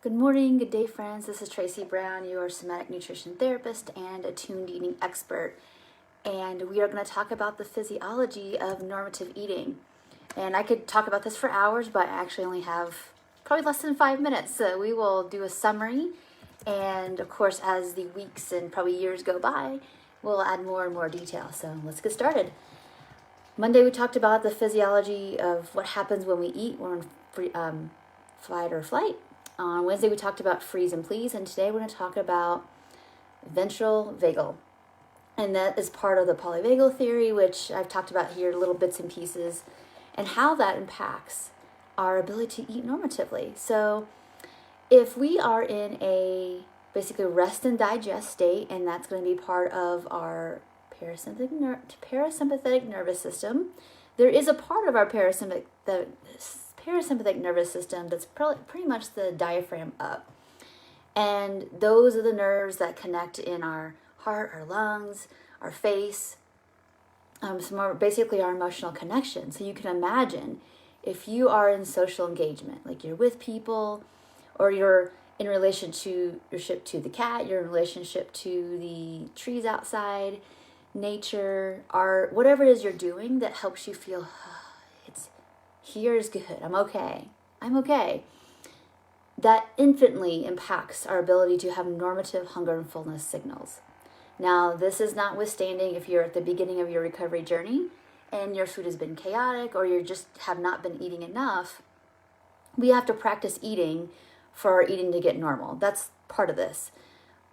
Good morning, good day, friends. This is Tracy Brown, your somatic nutrition therapist and attuned eating expert. And we are going to talk about the physiology of normative eating. And I could talk about this for hours, but I actually only have probably less than 5 minutes. So we will do a summary. And of course, as the weeks and probably years go by, we'll add more and more detail. So let's get started. Monday, we talked about the physiology of what happens when we eat. We're in fight or flight. On Wednesday, we talked about freeze and please, and today we're going to talk about ventral vagal. And that is part of the polyvagal theory, which I've talked about here, little bits and pieces, and how that impacts our ability to eat normatively. So if we are in a basically rest and digest state, and that's going to be part of our parasympathetic nervous system, there is a part of our parasympathetic nervous system that's pretty much the diaphragm up. And those are the nerves that connect in our heart, our lungs, our face, basically our emotional connection. So you can imagine if you are in social engagement, like you're with people, or you're in relationship to the cat, you're in relationship to the trees outside, nature, art, whatever it is you're doing that helps you feel here is good. I'm okay. That infinitely impacts our ability to have normative hunger and fullness signals. Now, this is notwithstanding if you're at the beginning of your recovery journey and your food has been chaotic or you just have not been eating enough. We have to practice eating for our eating to get normal. That's part of this.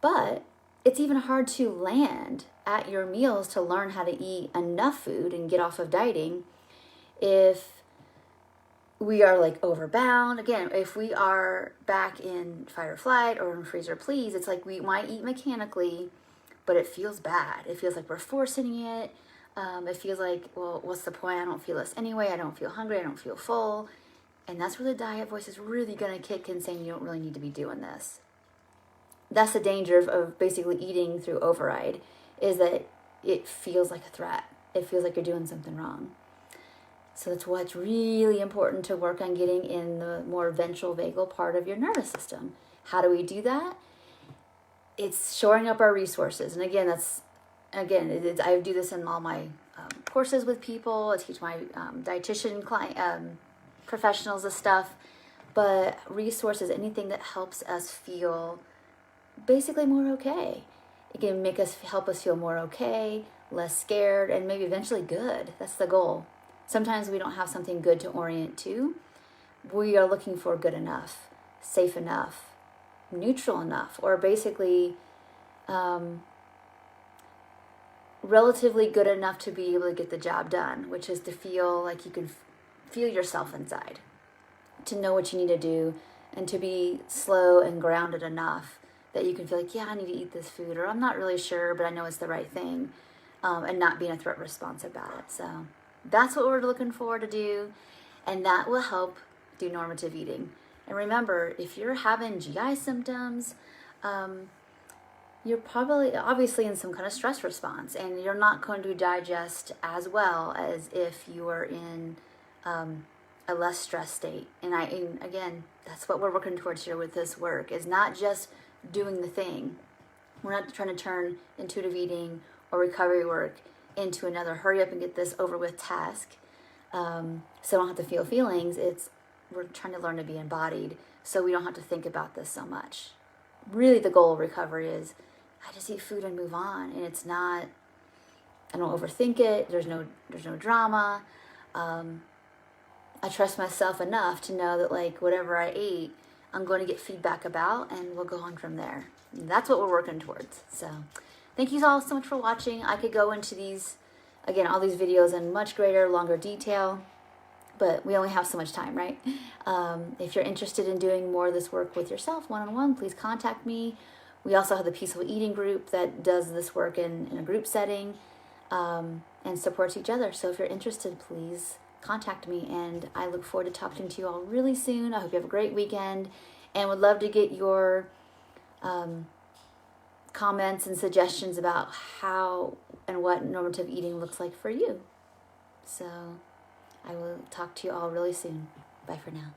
But it's even hard to land at your meals to learn how to eat enough food and get off of dieting if we are like overbound. Again, if we are back in fight or flight or in freeze or please, it's like we might eat mechanically, but it feels bad. It feels like we're forcing it. It feels like, well, what's the point? I don't feel this anyway. I don't feel hungry. I don't feel full. And that's where the diet voice is really going to kick in, saying you don't really need to be doing this. That's the danger of basically eating through override, is that it feels like a threat. It feels like you're doing something wrong. So that's why it's really important to work on getting in the more ventral vagal part of your nervous system. How do we do that? It's shoring up our resources. And again, I do this in all my courses with people. I teach my dietitian client professionals this stuff. But resources, anything that helps us feel basically more okay. It can help us feel more okay, less scared, and maybe eventually good. That's the goal. Sometimes we don't have something good to orient to. We are looking for good enough, safe enough, neutral enough, or basically relatively good enough to be able to get the job done, which is to feel like you can feel yourself inside, to know what you need to do, and to be slow and grounded enough that you can feel like, yeah, I need to eat this food, or I'm not really sure, but I know it's the right thing, and not being a threat response about it. So that's what we're looking for to do, and that will help do normative eating. And remember, if you're having GI symptoms, you're probably obviously in some kind of stress response, and you're not going to digest as well as if you were in a less stressed state. And again, that's what we're working towards here with this work, is not just doing the thing. We're not trying to turn intuitive eating or recovery work into another hurry up and get this over with task, so I don't have to feel feelings. We're trying to learn to be embodied, so we don't have to think about this so much. Really, the goal of recovery is I just eat food and move on, and it's not. I don't overthink it. There's no drama. I trust myself enough to know that like whatever I ate, I'm going to get feedback about, and we'll go on from there. And that's what we're working towards. So thank you all so much for watching. I could go into all these videos in much greater, longer detail, but we only have so much time, right? If you're interested in doing more of this work with yourself, one-on-one, please contact me. We also have the Peaceful Eating group that does this work in a group setting and supports each other. So if you're interested, please contact me, and I look forward to talking to you all really soon. I hope you have a great weekend, and would love to get your comments and suggestions about how and what normative eating looks like for you. So I will talk to you all really soon. Bye for now.